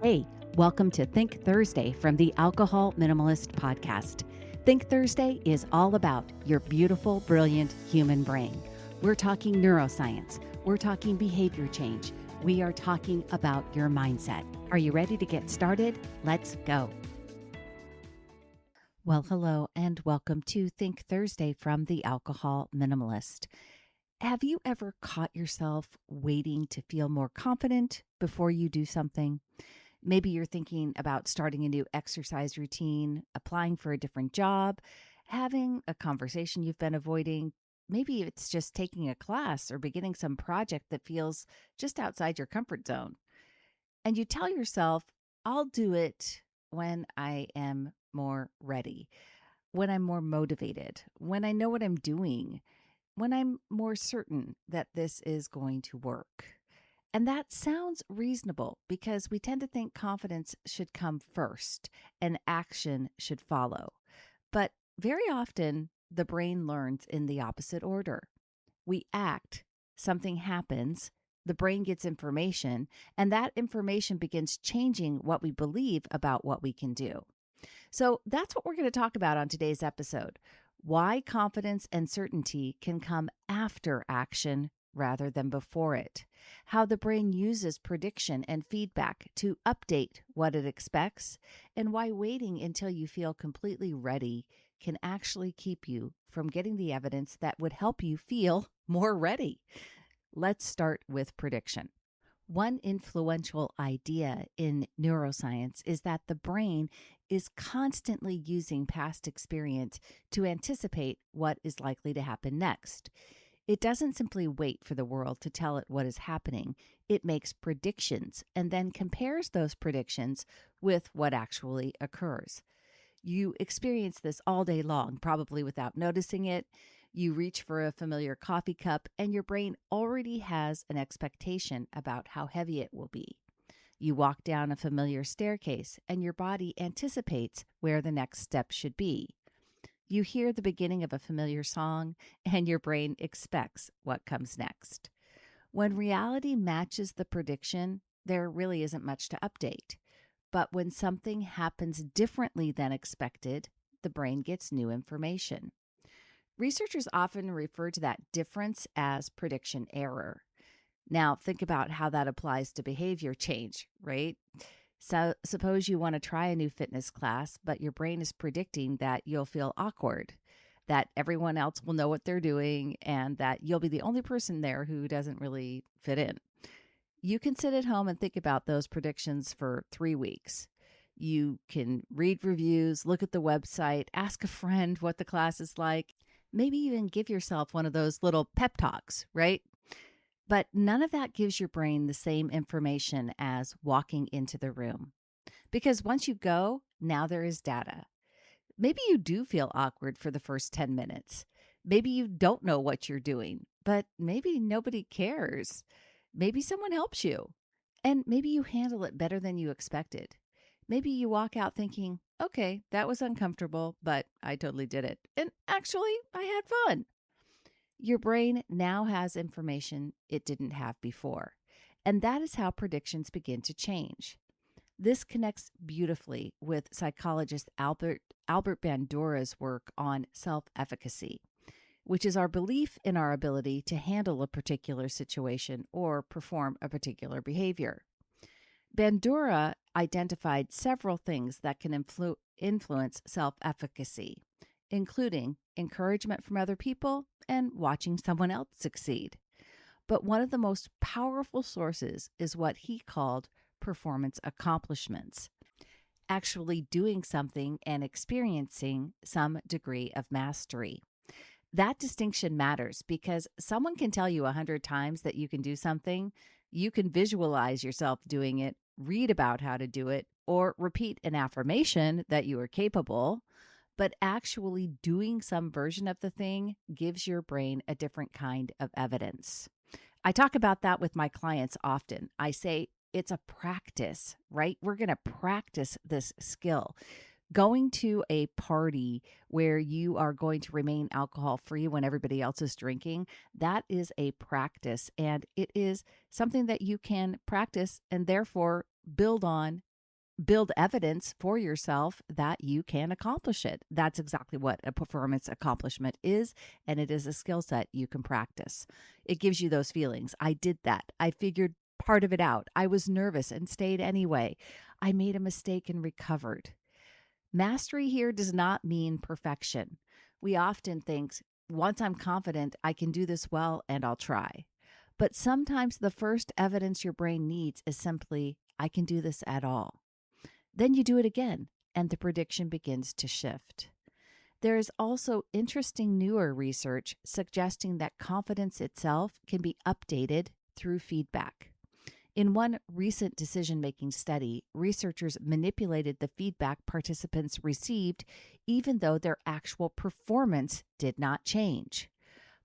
Hey, welcome to Think Thursday from the Alcohol Minimalist Podcast. Think Thursday is all about your beautiful, brilliant human brain. We're talking neuroscience. We're talking behavior change. We are talking about your mindset. Are you ready to get started? Let's go. Well, hello and welcome to Think Thursday from the Alcohol Minimalist. Have you ever caught yourself waiting to feel more confident before you do something? Maybe you're thinking about starting a new exercise routine, applying for a different job, having a conversation you've been avoiding. Maybe it's just taking a class or beginning some project that feels just outside your comfort zone. And you tell yourself, I'll do it when I am more ready, when I'm more motivated, when I know what I'm doing, when I'm more certain that this is going to work. And that sounds reasonable because we tend to think confidence should come first and action should follow. But very often, the brain learns in the opposite order. We act, something happens, the brain gets information, and that information begins changing what we believe about what we can do. So that's what we're going to talk about on today's episode. Why confidence and certainty can come after action rather than before it. How the brain uses prediction and feedback to update what it expects, and why waiting until you feel completely ready can actually keep you from getting the evidence that would help you feel more ready. Let's start with prediction. One influential idea in neuroscience is that the brain is constantly using past experience to anticipate what is likely to happen next. It doesn't simply wait for the world to tell it what is happening. It makes predictions and then compares those predictions with what actually occurs. You experience this all day long, probably without noticing it. You reach for a familiar coffee cup, and your brain already has an expectation about how heavy it will be. You walk down a familiar staircase, and your body anticipates where the next step should be. You hear the beginning of a familiar song, and your brain expects what comes next. When reality matches the prediction, there really isn't much to update. But when something happens differently than expected, the brain gets new information. Researchers often refer to that difference as prediction error. Now, think about how that applies to behavior change, right? So suppose you want to try a new fitness class, but your brain is predicting that you'll feel awkward, that everyone else will know what they're doing, and that you'll be the only person there who doesn't really fit in. You can sit at home and think about those predictions for 3 weeks. You can read reviews, look at the website, ask a friend what the class is like, maybe even give yourself one of those little pep talks, right? But none of that gives your brain the same information as walking into the room. Because once you go, now there is data. Maybe you do feel awkward for the first 10 minutes. Maybe you don't know what you're doing, but maybe nobody cares. Maybe someone helps you. And maybe you handle it better than you expected. Maybe you walk out thinking, okay, that was uncomfortable, but I totally did it. And actually, I had fun. Your brain now has information it didn't have before, and that is how predictions begin to change. This connects beautifully with psychologist Albert Bandura's work on self-efficacy, which is our belief in our ability to handle a particular situation or perform a particular behavior. Bandura identified several things that can influence self-efficacy, including encouragement from other people and watching someone else succeed. But one of the most powerful sources is what he called performance accomplishments, actually doing something and experiencing some degree of mastery. That distinction matters because someone can tell you 100 times that you can do something, you can visualize yourself doing it, read about how to do it, or repeat an affirmation that you are capable, but actually doing some version of the thing gives your brain a different kind of evidence. I talk about that with my clients often. I say it's a practice, right? We're going to practice this skill. Going to a party where you are going to remain alcohol-free when everybody else is drinking, that is a practice, and it is something that you can practice and therefore build on build evidence for yourself that you can accomplish it. That's exactly what a performance accomplishment is, and it is a skill set you can practice. It gives you those feelings. I did that. I figured part of it out. I was nervous and stayed anyway. I made a mistake and recovered. Mastery here does not mean perfection. We often think, once I'm confident, I can do this well and I'll try. But sometimes the first evidence your brain needs is simply, I can do this at all. Then you do it again, and the prediction begins to shift. There is also interesting newer research suggesting that confidence itself can be updated through feedback. In one recent decision-making study, researchers manipulated the feedback participants received even though their actual performance did not change.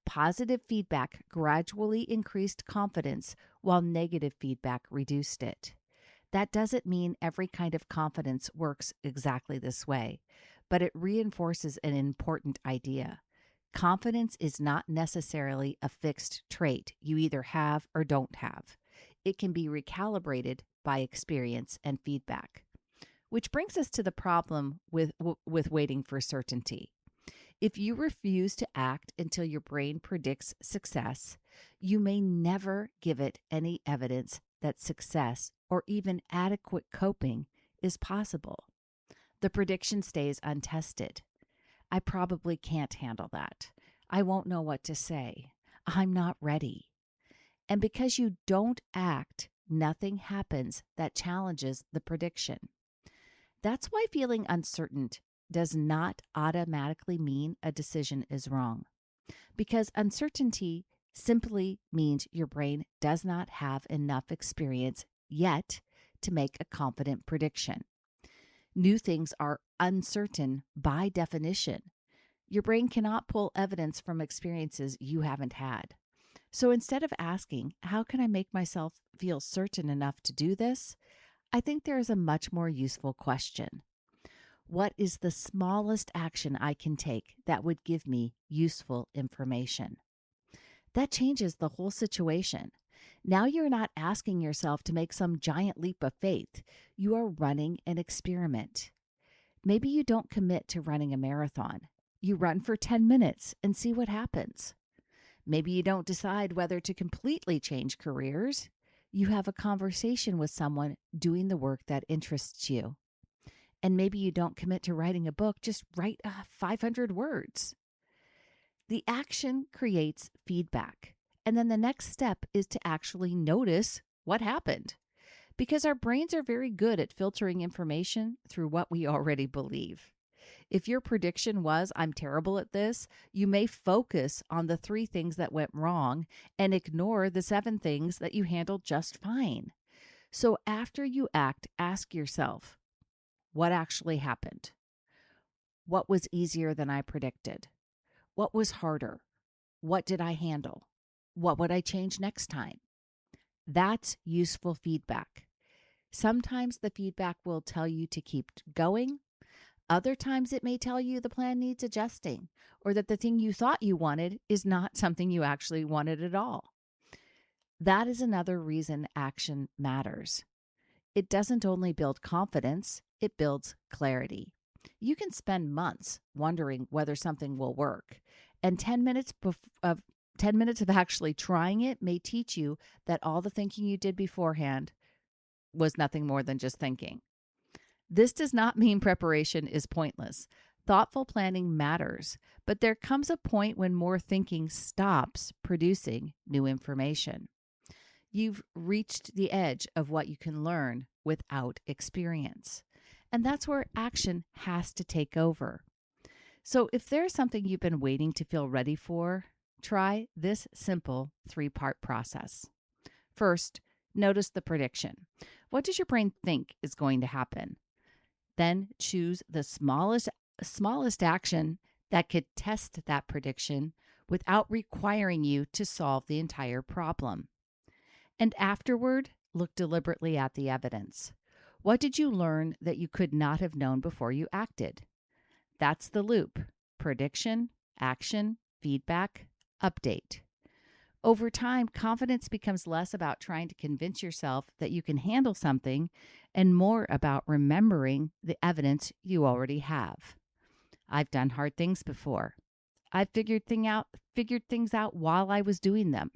Positive feedback gradually increased confidence while negative feedback reduced it. That doesn't mean every kind of confidence works exactly this way, but it reinforces an important idea. Confidence is not necessarily a fixed trait you either have or don't have. It can be recalibrated by experience and feedback. Which brings us to the problem with waiting for certainty. If you refuse to act until your brain predicts success, you may never give it any evidence that success or even adequate coping is possible. The prediction stays untested. I probably can't handle that. I won't know what to say. I'm not ready. And because you don't act, nothing happens that challenges the prediction. That's why feeling uncertain does not automatically mean a decision is wrong. Because uncertainty simply means your brain does not have enough experience yet to make a confident prediction. New things are uncertain by definition. Your brain cannot pull evidence from experiences you haven't had. So instead of asking, how can I make myself feel certain enough to do this? I think there is a much more useful question. What is the smallest action I can take that would give me useful information? That changes the whole situation. Now you're not asking yourself to make some giant leap of faith. You are running an experiment. Maybe you don't commit to running a marathon. You run for 10 minutes and see what happens. Maybe you don't decide whether to completely change careers. You have a conversation with someone doing the work that interests you. And maybe you don't commit to writing a book, just write 500 words. The action creates feedback. And then the next step is to actually notice what happened. Because our brains are very good at filtering information through what we already believe. If your prediction was, I'm terrible at this, you may focus on the 3 things that went wrong and ignore the 7 things that you handled just fine. So after you act, ask yourself, what actually happened? What was easier than I predicted? What was harder? What did I handle? What would I change next time? That's useful feedback. Sometimes the feedback will tell you to keep going. Other times it may tell you the plan needs adjusting, or that the thing you thought you wanted is not something you actually wanted at all. That is another reason action matters. It doesn't only build confidence, it builds clarity. You can spend months wondering whether something will work, and 10 minutes of actually trying it may teach you that all the thinking you did beforehand was nothing more than just thinking. This does not mean preparation is pointless. Thoughtful planning matters, but there comes a point when more thinking stops producing new information. You've reached the edge of what you can learn without experience. And that's where action has to take over. So if there's something you've been waiting to feel ready for, try this simple 3-part process. First, notice the prediction. What does your brain think is going to happen? Then choose the smallest action that could test that prediction without requiring you to solve the entire problem. And afterward, look deliberately at the evidence. What did you learn that you could not have known before you acted? That's the loop: prediction, action, feedback, update. Over time, confidence becomes less about trying to convince yourself that you can handle something and more about remembering the evidence you already have. I've done hard things before. I've figured things out while I was doing them.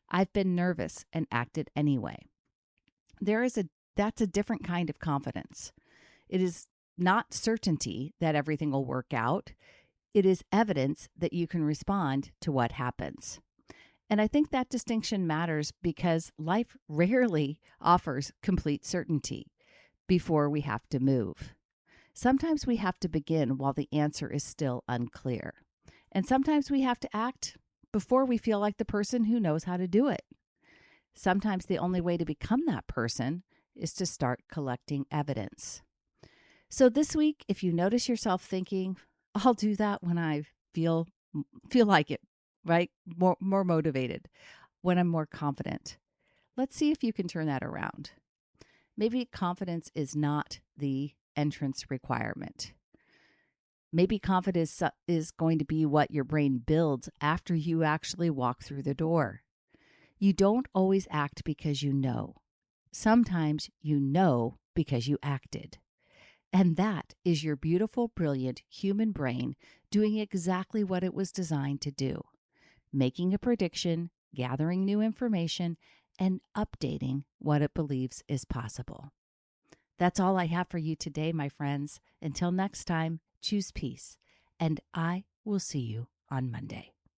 I've been nervous and acted anyway. That's a different kind of confidence. It is not certainty that everything will work out. It is evidence that you can respond to what happens. And I think that distinction matters because life rarely offers complete certainty before we have to move. Sometimes we have to begin while the answer is still unclear. And sometimes we have to act before we feel like the person who knows how to do it. Sometimes the only way to become that person is to start collecting evidence. So this week, if you notice yourself thinking, I'll do that when I feel like it, right? More motivated, when I'm more confident. Let's see if you can turn that around. Maybe confidence is not the entrance requirement. Maybe confidence is going to be what your brain builds after you actually walk through the door. You don't always act because you know. Sometimes you know because you acted. And that is your beautiful, brilliant human brain doing exactly what it was designed to do. Making a prediction, gathering new information, and updating what it believes is possible. That's all I have for you today, my friends. Until next time, choose peace, and I will see you on Monday.